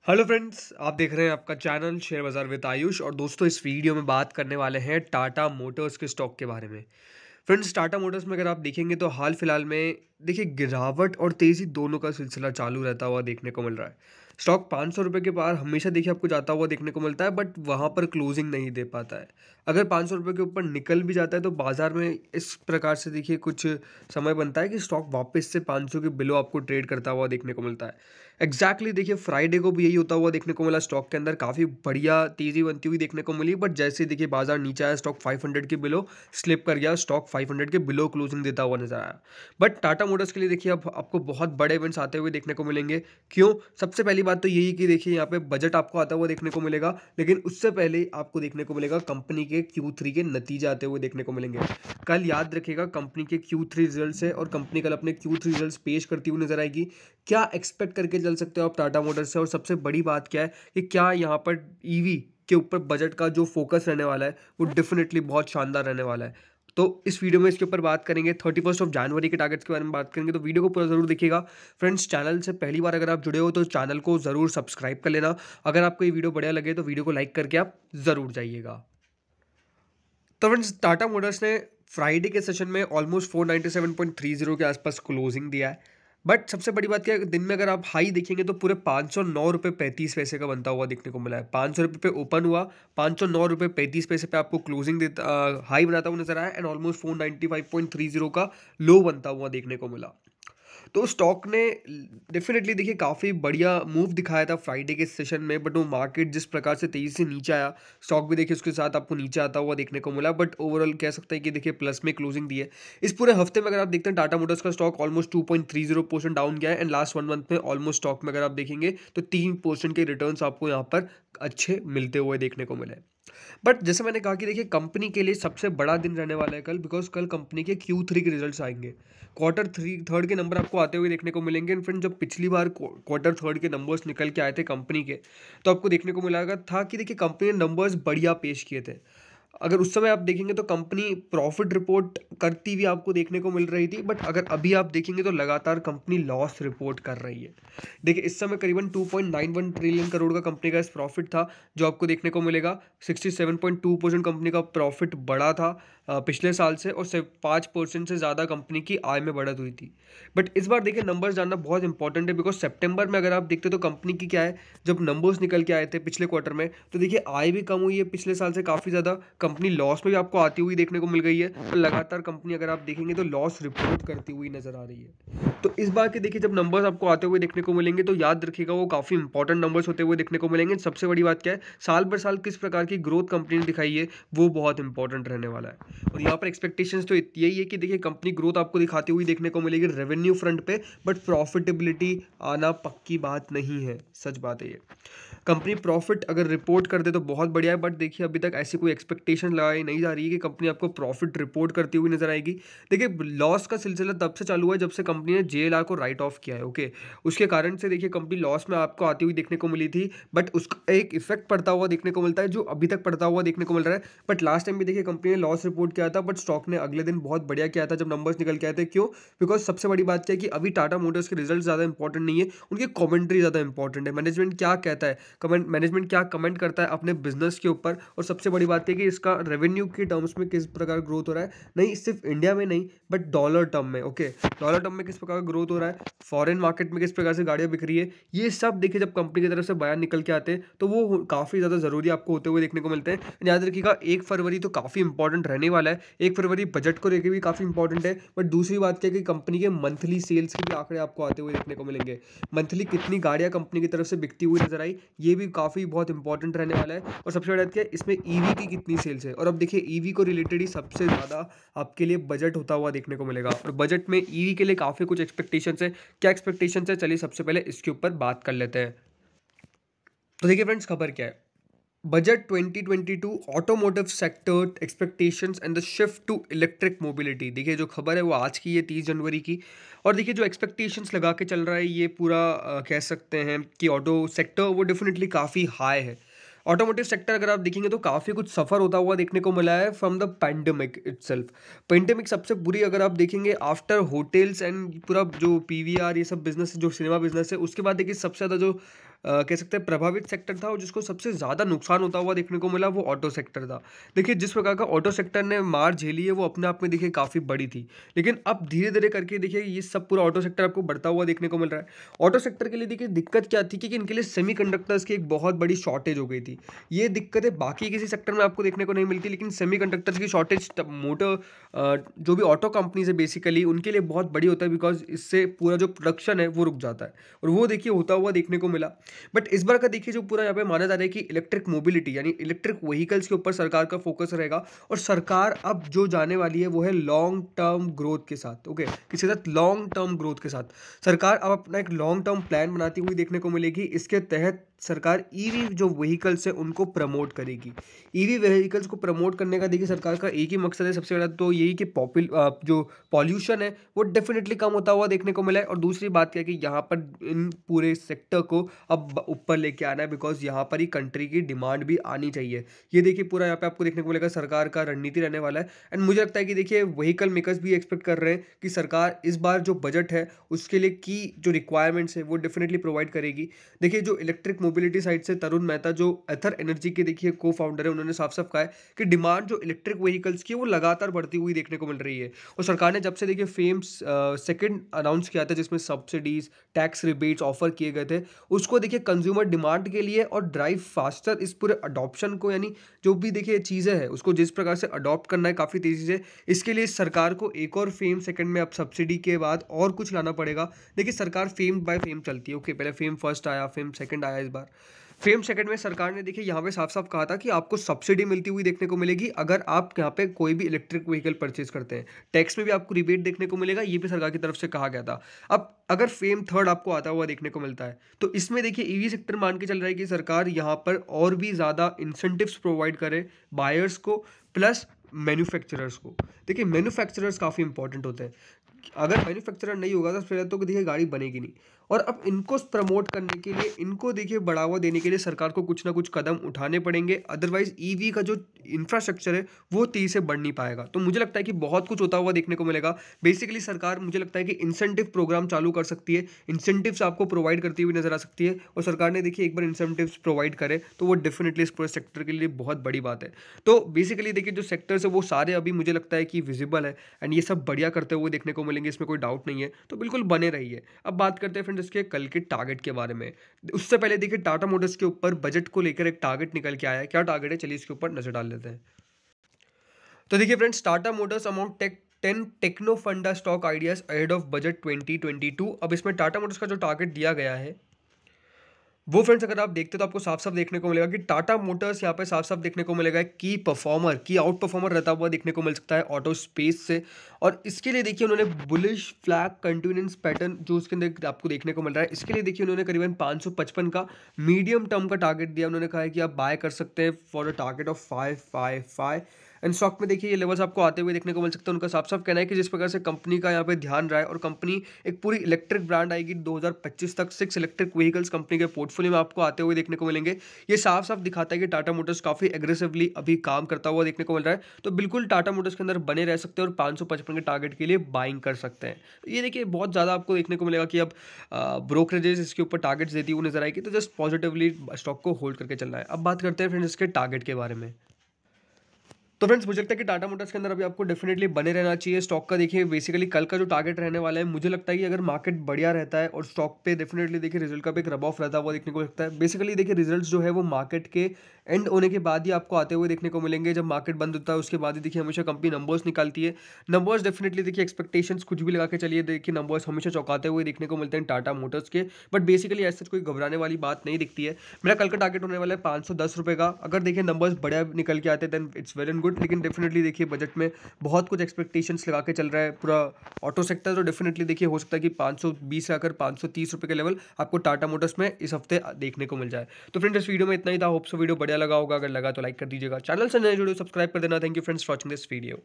Hello friends, आप देख रहे हैं आपका चैनल शेयर बाज़ार विद आयुष। और दोस्तों, इस वीडियो में बात करने वाले हैं टाटा मोटर्स के स्टॉक के बारे में। फ्रेंड्स, टाटा मोटर्स में अगर आप देखेंगे तो हाल फिलहाल में देखिए गिरावट और तेज़ी दोनों का सिलसिला चालू रहता हुआ देखने को मिल रहा है। स्टॉक 500 रुपये के पार हमेशा देखिए आपको जाता हुआ देखने को मिलता है, बट वहाँ पर क्लोजिंग नहीं दे पाता है। अगर 500 रुपये के ऊपर निकल भी जाता है तो बाजार में इस प्रकार से देखिए कुछ समय बनता है कि स्टॉक वापस से 500 के बिलो आपको ट्रेड करता हुआ देखने को मिलता है। एग्जैक्टली देखिए फ्राइडे को भी यही होता हुआ देखने को मिला। स्टॉक के अंदर काफ़ी बढ़िया तेज़ी बनती हुई देखने को मिली, बट जैसे देखिए बाजार नीचे आया स्टॉक 500 के बिलो स्लिप कर गया। स्टॉक 500 के बिलो क्लोजिंग देता हुआ नजर आया। बट टाटा मोटर्स के लिए देखिए अब आपको बहुत बड़े इवेंट्स आते हुए देखने को मिलेंगे। क्यों? सबसे पहली बात तो यही कि देखिए यहाँ पे बजट आपको आता हुआ देखने को मिलेगा, लेकिन उससे पहले आपको देखने को मिलेगा कंपनी के Q3 के नतीजे आते हुए देखने को मिलेंगे। कल याद रखिएगा कंपनी के Q3 रिजल्ट्स है और कंपनी कल अपने Q3 रिजल्ट्स पेश करती हुई नजर आएगी। क्या एक्सपेक्ट करके चल सकते हो आप टाटा मोटर्स से? और सबसे बड़ी बात क्या है कि क्या यहाँ पर ईवी के ऊपर बजट का जो फोकस रहने वाला है वो डेफिनेटली बहुत शानदार रहने वाला है। तो इस वीडियो में इसके ऊपर बात करेंगे। 31 जनवरी के टारगेट्स के बारे में बात करेंगे, तो वीडियो को पूरा जरूर देखिएगा। फ्रेंड्स, चैनल से पहली बार अगर आप जुड़े हो तो चैनल को जरूर सब्सक्राइब कर लेना। अगर आपको ये वीडियो बढ़िया लगे तो वीडियो को लाइक करके आप जरूर जाइएगा। तो फ्रेंड्स, टाटा मोटर्स ने फ्राइडे के सेशन में ऑलमोस्ट 497.30 के आसपास क्लोजिंग दिया है। बट सबसे बड़ी बात क्या है, दिन में अगर आप हाई देखेंगे तो पूरे 509 रुपये 35 पैसे का बनता हुआ देखने को मिला है। 500 रुपये पे ओपन हुआ, 509 रुपये 35 पैसे पे आपको क्लोजिंग देता हाई बनाता हुआ नजर आया, एंड ऑलमोस्ट 495.30 का लो बनता हुआ देखने को मिला। तो स्टॉक ने डेफिनेटली देखिए काफ़ी बढ़िया मूव दिखाया था फ्राइडे के सेशन में, बट वो मार्केट जिस प्रकार से तेज़ी से नीचे आया, स्टॉक भी देखिए उसके साथ आपको नीचे आता हुआ देखने को मिला। बट ओवरऑल कह सकते हैं कि देखिए प्लस में क्लोजिंग दी है। इस पूरे हफ्ते में अगर आप देखते हैं टाटा मोटर्स का स्टॉक ऑलमोस्ट 2.30% डाउन गया है, एंड लास्ट 1 मंथ में ऑलमोस्ट स्टॉक में अगर आप देखेंगे तो 3% के रिटर्न्स आपको यहाँ पर अच्छे मिलते हुए देखने को मिले। बट जैसे मैंने कहा कि देखिए कंपनी के लिए सबसे बड़ा दिन रहने वाला है कल, बिकॉज कल कंपनी के Q3 के रिजल्ट्स आएंगे। क्वार्टर थ्री थर्ड के नंबर आपको आते हुए देखने को मिलेंगे। एंड फ्रेंड, जब पिछली बार क्वार्टर थर्ड के नंबर्स निकल के आए थे कंपनी के, तो आपको देखने को मिला था कि देखिए कंपनी ने नंबर्स बढ़िया पेश किए थे। अगर उस समय आप देखेंगे तो कंपनी प्रॉफिट रिपोर्ट करती हुई आपको देखने को मिल रही थी, बट अगर अभी आप देखेंगे तो लगातार कंपनी लॉस रिपोर्ट कर रही है। देखिए इस समय करीबन 2.91 ट्रिलियन करोड़ का कंपनी का इस प्रॉफिट था जो आपको देखने को मिलेगा। 67.2% कंपनी का प्रॉफिट बढ़ा था पिछले साल से, और 5% से ज़्यादा कंपनी की आय में बढ़त हुई थी। बट इस बार देखिए नंबर्स जानना बहुत इंपॉर्टेंट है, बिकॉज सितंबर में अगर आप देखते तो कंपनी की क्या है, जब नंबर्स निकल के आए थे पिछले क्वार्टर में, तो देखिए आय भी कम हुई है पिछले साल से काफ़ी ज़्यादा। कंपनी लॉस में भी आपको आती हुई देखने को मिल गई है, और लगातार कंपनी अगर आप देखेंगे तो लॉस रिपोर्ट करती हुई नजर आ रही है। तो इस बार के देखिए जब नंबर्स आपको आते हुए देखने को मिलेंगे तो याद रखिएगा वो काफ़ी इंपॉर्टेंट नंबर्स होते हुए देखने को मिलेंगे। सबसे बड़ी बात क्या है, साल भर साल किस प्रकार की ग्रोथ कंपनी ने दिखाई है वो बहुत इंपॉर्टेंट रहने वाला है। और यहाँ पर एक्सपेक्टेशंस तो यही है कि देखिए कंपनी ग्रोथ आपको दिखाती हुई देखने को मिलेगी रेवेन्यू फ्रंट पे, बट प्रॉफिटेबिलिटी आना पक्की बात नहीं है, सच बात है ये। कंपनी प्रॉफिट अगर रिपोर्ट कर दे तो बहुत बढ़िया है, बट देखिए अभी तक ऐसी कोई एक्सपेक्टेशन लगाई नहीं जा रही है कि कंपनी आपको प्रॉफिट रिपोर्ट करती हुई नजर आएगी। देखिए लॉस का सिलसिला तब से चालू हुआ है जब से कंपनी ने JLR को राइट ऑफ किया है। ओके, उसके कारण से देखिए कंपनी लॉस में आपको आती हुई देखने को मिली थी, बट उसका एक इफेक्ट पड़ता हुआ देखने को मिलता है जो अभी तक पड़ता हुआ देखने को मिल रहा है। बट लास्ट टाइम भी देखिए कंपनी ने लॉस रिपोर्ट किया था, बट स्टॉक ने अगले दिन बहुत बढ़िया किया था जब नंबर्स निकल के आए थे। क्यों? बिकॉज सबसे बड़ी बात क्या है कि अभी टाटा मोटर्स के रिजल्ट ज़्यादा इंपॉर्टेंट नहीं है, उनकी कॉमेंट्री ज़्यादा इंपॉर्टेंट है। मैनेजमेंट क्या कहता है, मैनेजमेंट क्या कमेंट करता है अपने बिजनेस के ऊपर, और सबसे बड़ी बात है कि इसका रेवेन्यू के टर्म्स में किस प्रकार ग्रोथ हो रहा है, नहीं सिर्फ इंडिया में नहीं बट डॉलर टर्म में। ओके, डॉलर टर्म में किस प्रकार ग्रोथ हो रहा है, फॉरेन मार्केट में किस प्रकार से गाड़ियां बिक रही है, ये सब देखिए जब कंपनी की तरफ से बयान निकल के आते हैं तो वो काफ़ी ज़्यादा ज़रूरी आपको होते हुए देखने को मिलते हैं। याद रखिएगा 1 फरवरी तो काफ़ी इंपॉर्टेंट रहने वाला है। 1 फरवरी बजट को लेकर भी काफ़ी इंपॉर्टेंट है, बट दूसरी बात क्या है कि कंपनी के मंथली सेल्स के भी आंकड़े आपको आते हुए देखने को मिलेंगे। मंथली कितनी गाड़ियां कंपनी की तरफ से बिकती हुई नजर आई, ये भी काफ़ी बहुत इंपॉर्टेंट रहने वाला है। और सबसे बड़ी बात क्या है, इसमें ईवी की कितनी सेल्स है, और अब देखिए ईवी को रिलेटेड ही सबसे ज़्यादा आपके लिए बजट होता हुआ देखने को मिलेगा, और बजट में ईवी के लिए काफ़ी कुछ एक्सपेक्टेशंस है। क्या एक्सपेक्टेशंस है, चलिए सबसे पहले इसके ऊपर बात कर लेते हैं। तो देखिए फ्रेंड्स, खबर क्या है, budget 2022 automotive sector expectations and the shift to electric mobility. देखिए जो खबर है वो आज की है 30 जनवरी की, और देखिए जो एक्सपेक्टेशंस लगा के चल रहा है ये पूरा कह सकते हैं कि ऑटो सेक्टर वो डेफिनेटली काफ़ी हाई है। ऑटोमोटिव सेक्टर अगर आप देखेंगे तो काफ़ी कुछ सफ़र होता हुआ देखने को मिला है from the pandemic itself. Pandemic सबसे बुरी अगर आप देखेंगे आफ्टर होटल्स एंड पूरा जो PVR ये सब बिजनेस जो सिनेमा बिजनेस है, उसके बाद देखिए सबसे ज़्यादा जो कह सकते हैं प्रभावित सेक्टर था और जिसको सबसे ज़्यादा नुकसान होता हुआ देखने को मिला वो ऑटो सेक्टर था। देखिए जिस प्रकार का ऑटो सेक्टर ने मार झेली है वो अपने आप में देखिए काफ़ी बड़ी थी। लेकिन अब धीरे-धीरे करके देखिए ये सब पूरा ऑटो सेक्टर आपको बढ़ता हुआ देखने को मिल रहा है। ऑटो सेक्टर के लिए देखिए दिक्कत क्या थी कि इनके लिए सेमीकंडक्टर्स की एक बहुत बड़ी शॉर्टेज हो गई थी। ये दिक्कतें बाकी किसी सेक्टर में आपको देखने को नहीं मिलती, लेकिन सेमीकंडक्टर्स की शॉर्टेज मोटर जो भी ऑटो कंपनीज़ है बेसिकली उनके लिए बहुत बड़ी होता है, बिकॉज़ इससे पूरा जो प्रोडक्शन है वो रुक जाता है और वो देखिए होता हुआ देखने को मिला। बट इस बार का देखिए जो पूरा यहाँ पे माना जा रहा है कि इलेक्ट्रिक मोबिलिटी यानी इलेक्ट्रिक व्हीकल्स के ऊपर सरकार का फोकस रहेगा और सरकार अब जो जाने वाली है वो है लॉन्ग टर्म ग्रोथ के साथ। ओके, किसी के साथ लॉन्ग टर्म ग्रोथ के साथ सरकार अब अपना एक लॉन्ग टर्म प्लान बनाती हुई देखने को मिलेगी। इसके तहत सरकार ईवी जो व्हीकल्स है उनको प्रमोट करेगी। ईवी व्हीकल्स को प्रमोट करने का देखिए सरकार का एक ही मकसद है, सबसे बड़ा तो यही कि जो पॉल्यूशन है वो डेफिनेटली कम होता हुआ देखने को मिला है। और दूसरी बात क्या है कि यहाँ पर इन पूरे सेक्टर को अब ऊपर लेके आना है, बिकॉज यहाँ पर ही कंट्री की डिमांड भी आनी चाहिए। ये देखिए पूरा यहाँ पे आपको देखने को मिलेगा सरकार का रणनीति रहने वाला है। एंड मुझे लगता है कि देखिए व्हीकल मेकर्स भी एक्सपेक्ट कर रहे हैं कि सरकार इस बार जो बजट है उसके लिए की जो रिक्वायरमेंट्स है वो डेफिनेटली प्रोवाइड करेगी। देखिए जो इलेक्ट्रिक मोबिलिटी साइड से तरुण मेहता जो एथर एनर्जी के देखिए को फाउंडर है, उन्होंने साफ साफ कहा है कि डिमांड जो इलेक्ट्रिक व्हीकल्स की है वो लगातार बढ़ती हुई देखने को मिल रही है। और सरकार ने जब से देखिए फेम्स सेकंड अनाउंस किया था जिसमें सब्सिडीज टैक्स रिबेट्स ऑफर किए गए थे, उसको देखिए कंज्यूमर डिमांड के लिए और ड्राइव फास्टर इस पूरे अडॉप्शन को, यानी जो भी देखिए चीज़ें हैं उसको जिस प्रकार से अडॉप्ट करना है काफ़ी तेज़ी से, इसके लिए सरकार को एक और फेम सेकंड में अब सब्सिडी के बाद और कुछ लाना पड़ेगा। देखिए सरकार फेम बाय फेम चलती है। ओके, पहले फेम फर्स्ट आया, फेम सेकंड आया, इस बार फेम सेकंड में सरकार ने देखिए यहाँ पे साफ साफ कहा था कि आपको सब्सिडी मिलती हुई देखने को मिलेगी अगर आप यहाँ पे कोई भी इलेक्ट्रिक व्हीकल परचेज करते हैं। टैक्स में भी आपको रिबेट देखने को मिलेगा, ये भी सरकार की तरफ से कहा गया था। अब अगर फेम थर्ड आपको आता हुआ देखने को मिलता है तो इसमें देखिए ईवी सेक्टर मान के चल रहा है कि सरकार यहाँ पर और भी ज़्यादा इंसेंटिव्स प्रोवाइड करे बायर्स को प्लस मैन्युफैक्चरर्स को। देखिए मैन्युफैक्चरर्स काफ़ी इंपॉर्टेंट होते हैं। अगर मैन्युफैक्चरर नहीं होगा तो फिर तो देखिए गाड़ी बनेगी नहीं। और अब इनको प्रमोट करने के लिए, इनको देखिए बढ़ावा देने के लिए सरकार को कुछ ना कुछ कदम उठाने पड़ेंगे, अदरवाइज ईवी का जो इंफ्रास्ट्रक्चर है वो तेजी से बढ़ नहीं पाएगा। तो मुझे लगता है कि बहुत कुछ होता हुआ देखने को मिलेगा। बेसिकली सरकार मुझे लगता है कि इंसेंटिव प्रोग्राम चालू कर सकती है, इंसेंटिव्स आपको प्रोवाइड करती हुई नजर आ सकती है। और सरकार ने देखिए एक बार इंसेंटिव्स प्रोवाइड करे तो वो डेफिनेटली इस पूरे सेक्टर के लिए बहुत बड़ी बात है। तो बेसिकली देखिए जो सेक्टर्स है वो सारे अभी मुझे लगता है कि विजिबल है एंड ये सब बढ़िया करते हुए देखने को मिलेंगे, इसमें कोई डाउट नहीं है। तो बिल्कुल बने रहिए। अब बात करते हैं फ्रेंड्स इसके कल के टारगेट के बारे में। उससे पहले देखिए टाटा मोटर्स के ऊपर बजट को लेकर एक टारगेट निकल के आया है। क्या टारगेट है चलिए इसके ऊपर नजर डाल लेते हैं। तो देखिए friends Tata motors amount tech 10 techno funda stock ideas ahead of budget 2022। अब इसमें टाटा मोटर्स का जो टारगेट दिया गया है वो फ्रेंड्स अगर आप देखते हो तो आपको साफ साफ देखने को मिलेगा कि टाटा मोटर्स यहाँ पे साफ साफ देखने को मिलेगा की परफॉर्मर, की आउट परफॉर्मर रहता हुआ देखने को मिल सकता है ऑटो स्पेस से। और इसके लिए देखिए उन्होंने बुलिश फ्लैग कंटिन्यूएंस पैटर्न जो उसके अंदर आपको देखने को मिल रहा है, इसके लिए देखिए उन्होंने करीबन 555 का मीडियम टर्म का टारगेट दिया। उन्होंने कहा है कि आप बाय कर सकते हैं for a target of 555 and stock में देखिए ये लेवल्स आपको आते हुए देखने को मिल सकता है। उनका साफ साफ कहना है कि जिस प्रकार से कंपनी का यहाँ पे ध्यान रहा है और कंपनी एक पूरी इलेक्ट्रिक ब्रांड आएगी 2025 तक, 6 इलेक्ट्रिक व्हीकल्स कंपनी के पोर्टफोलियो में आपको आते हुए देखने को मिलेंगे। ये साफ साफ दिखाता है कि टाटा मोटर्स काफ़ी एग्रेसिवली अभी काम करता हुआ देखने को मिल रहा है। तो बिल्कुल टाटा मोटर्स के अंदर बने रह सकते हैं और 555 के टारगेट के लिए बाइंग कर सकते हैं। तो ये देखिए बहुत ज़्यादा आपको देखने को मिलेगा कि अब ब्रोकरेजेस इसके ऊपर टारगेट्स देती हुई नजर आएगी। तो जस्ट पॉजिटिवली स्टॉक को होल्ड करके चलना है। अब बात करते हैं फ्रेंड्स इसके टारगेट के बारे में। तो फ्रेंड्स मुझे लगता है कि टाटा मोटर्स के अंदर अभी आपको डेफिनेटली बने रहना चाहिए। स्टॉक का देखिए बेसिकली कल का जो टारगेट रहने वाला है, मुझे लगता है कि अगर मार्केट बढ़िया रहता है और स्टॉक पे डेफिनेटली देखिए रिजल्ट का भी एक रब ऑफ रहता हुआ देखने को लगता है। बेसिकली देखिए रिजल्ट्स जो है वो मार्केट के एंड होने के बाद ही आपको आते हुए देखने को मिलेंगे। जब मार्केट बंद होता है उसके बाद ही देखिए हमेशा कंपनी नंबर्स निकालती है। नंबर्स डेफिनेटली देखिए एक्सपेक्टेशंस कुछ भी लगा के चलिए, देखिए नंबर्स हमेशा चौंकाते हुए देखने को मिलते हैं टाटा मोटर्स के। बट बेसिकली ऐसे कोई घबराने वाली बात नहीं दिखती है। मेरा कल का टारगेट होने वाला है 510 रुपये का। अगर देखिए नंबर्स बढ़िया निकल के आते then it's well and good, लेकिन डेफिनेटली देखिए बजट में बहुत कुछ एक्सपेक्टेशंस लगा के चल रहा है पूरा ऑटो सेक्टर। तो डेफिनेटली देखिए हो सकता है कि 520 से आकर 530 रुपये के लेवल आपको टाटा मोटर्स में इस हफ्ते देखने को मिल जाए। तो फ्रेंड्स इस वीडियो में इतना ही था। होप सो वीडियो बढ़िया लगा होगा, अगर लगा तो लाइक कर दीजिएगा, चैनल से नए जुड़े सब्सक्राइब कर देना। Thank you friends for watching this video.